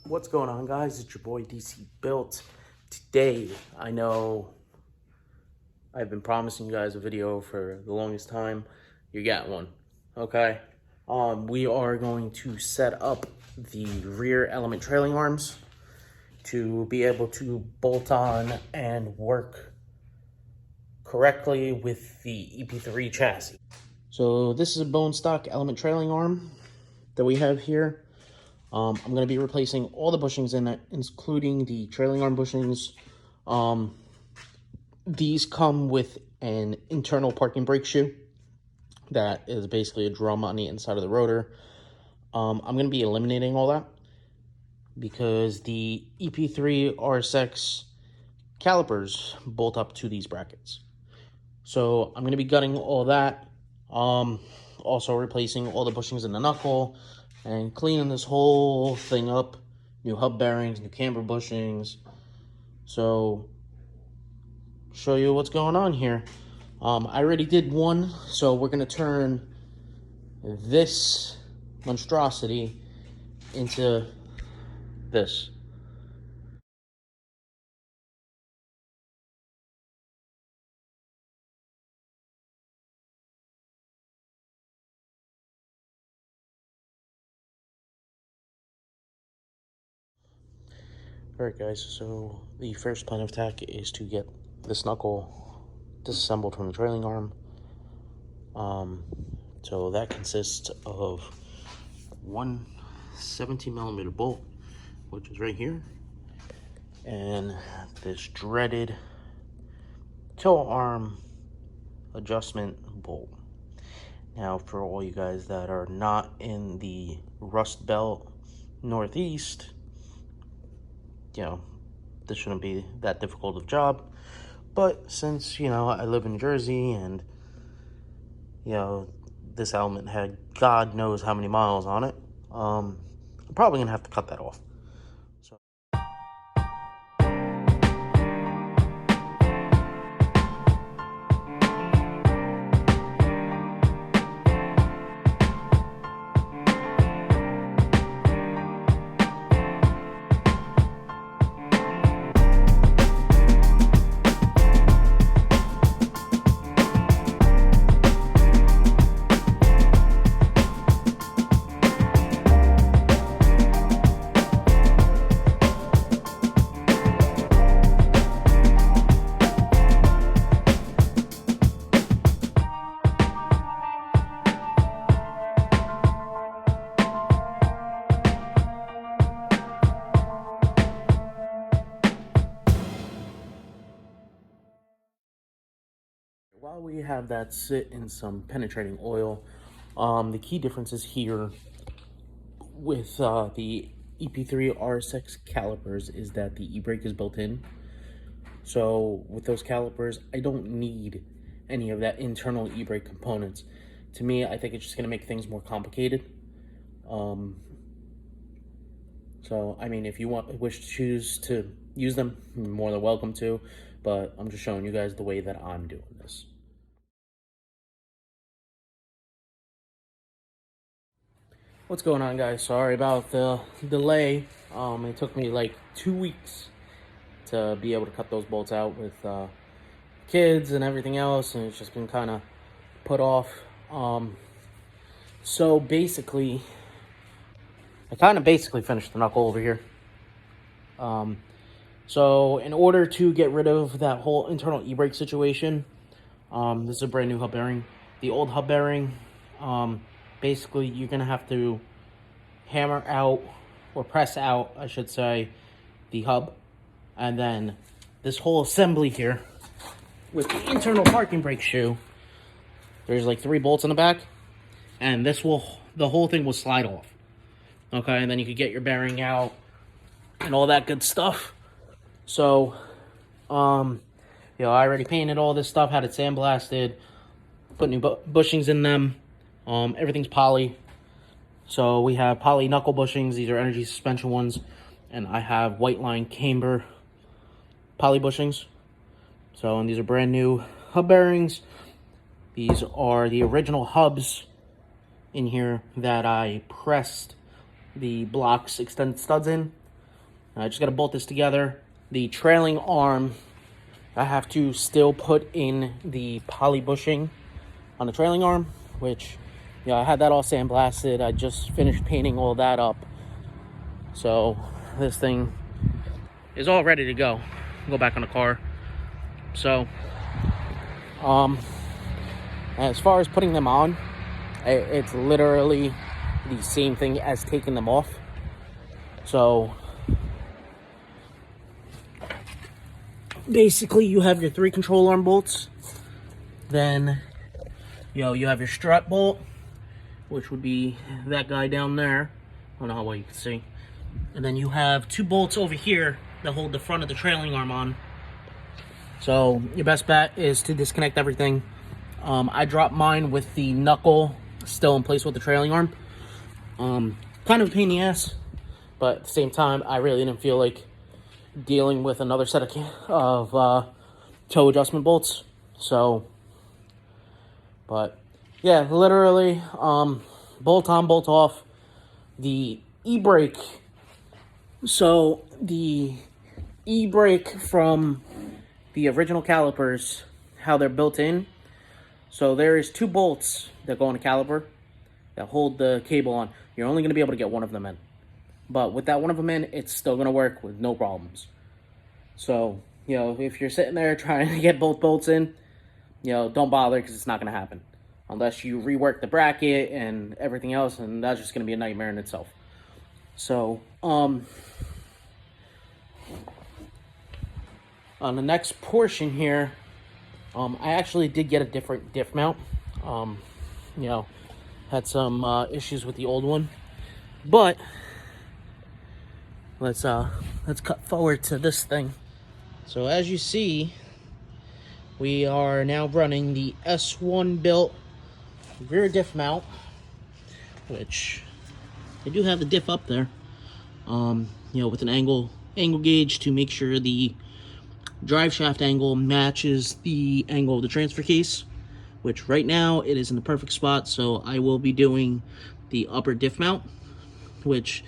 What's going on, guys? It's your boy DC Built. Today, I know I've been promising you guys a video for the longest time. You got one, okay? We are going to set up the rear element trailing arms to be able to bolt on and work correctly with the EP3 chassis. So this is a bone stock element trailing arm that we have here. I'm going to be replacing all the bushings in it, including the trailing arm bushings. These come with an internal parking brake shoe that is basically a drum on the inside of the rotor. I'm going to be eliminating all that because the EP3 RSX calipers bolt up to these brackets. So I'm going to be gutting all that. Also replacing all the bushings in the knuckle and cleaning this whole thing up. New hub bearings, new camber bushings. So show you what's going on here. I already did one, so we're gonna turn this monstrosity into this. Alright guys, so the first plan of attack is to get this knuckle disassembled from the trailing arm. So that consists of one 17mm bolt, which is right here, and this dreaded toe arm adjustment bolt. Now, for all you guys that are not in the Rust Belt Northeast, you know, this shouldn't be that difficult of a job. But since, you know, I live in Jersey and, you know, this element had God knows how many miles on it, I'm probably gonna have to cut that off. While we have that sit in some penetrating oil, the key differences here with the EP3 RSX calipers is that the e-brake is built in. So with those calipers, I don't need any of that internal e-brake components. To me, I think it's just going to make things more complicated. So, I mean, if you wish to choose to use them, you're more than welcome to, but I'm just showing you guys the way that I'm doing this. What's going on, guys? Sorry about the delay. It took me like 2 weeks to be able to cut those bolts out with kids and everything else, and it's just been kind of put off. So basically, I kind of finished the knuckle over here. So in order to get rid of that whole internal e-brake situation, this is a brand new hub bearing. The old hub bearing, basically you're gonna have to hammer out, or press out, I should say, the hub, and then this whole assembly here with the internal parking brake shoe, there's like 3 bolts in the back, and the whole thing will slide off. Okay, and then you could get your bearing out and all that good stuff. So, you know, I already painted all this stuff, had it sandblasted, put new bushings in them. Everything's poly. So we have poly knuckle bushings. These are energy suspension ones. And I have white line camber poly bushings. So, and these are brand new hub bearings. These are the original hubs in here that I pressed the blocks extended studs in. I just got to bolt this together. The trailing arm, I have to still put in the poly bushing on the trailing arm, which, you know, I had that all sandblasted. I just finished painting all that up. So this thing is all ready to go back on the car. So as far as putting them on, it's literally the same thing as taking them off. So basically you have your 3 control arm bolts, then you have your strut bolt, which would be that guy down there. I don't know how well you can see. And then you have 2 bolts over here that hold the front of the trailing arm on. So your best bet is to disconnect everything. I dropped mine with the knuckle still in place with the trailing arm. Kind of a pain in the ass, but at the same time, I really didn't feel like dealing with another set of toe adjustment bolts. So, but yeah, literally, bolt on, bolt off. The e-brake. So the e-brake from the original calipers, how they're built in. So there is 2 bolts that go on a caliper that hold the cable on. You're only going to be able to get one of them in. But with that one of them in, it's still going to work with no problems. So, you know, if you're sitting there trying to get both bolts in, you know, don't bother, because it's not going to happen. Unless you rework the bracket and everything else, and that's just going to be a nightmare in itself. So, on the next portion here, I actually did get a different diff mount. You know, had some issues with the old one, but let's cut forward to this thing. So as you see, we are now running the S1 built rear diff mount, which I do have the diff up there. You know, with an angle gauge to make sure the drive shaft angle matches the angle of the transfer case, which right now it is in the perfect spot. So I will be doing the upper diff mount, which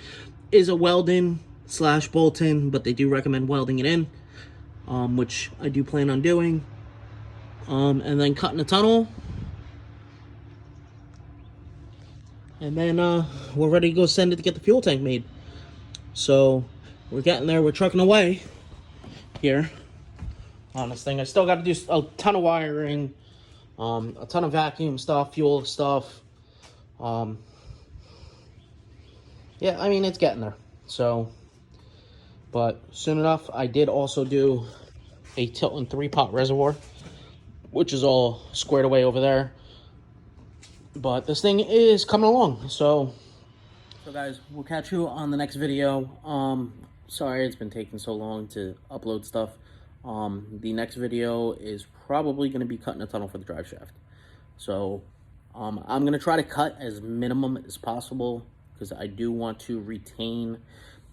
is a weld-in / bolt-in, but they do recommend welding it in, which I do plan on doing. And then cutting a tunnel, and then we're ready to go send it to get the fuel tank made. So we're getting there. We're trucking away here on this thing. I still got to do a ton of wiring, a ton of vacuum stuff, fuel stuff. Yeah, I mean, it's getting there. So, but soon enough. I did also do a Tilton 3-pot reservoir, which is all squared away over there. But this thing is coming along. So guys, we'll catch you on the next video. Sorry it's been taking so long to upload stuff. The next video is probably going to be cutting a tunnel for the drive shaft. So I'm going to try to cut as minimum as possible, because I do want to retain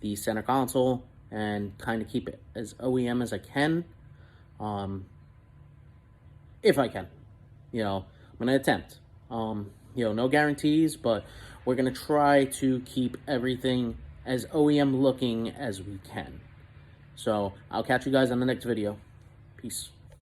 the center console and kind of keep it as OEM as I can. If I can, you know, I'm going to attempt. You know, no guarantees, but we're going to try to keep everything as OEM looking as we can. So I'll catch you guys on the next video. Peace.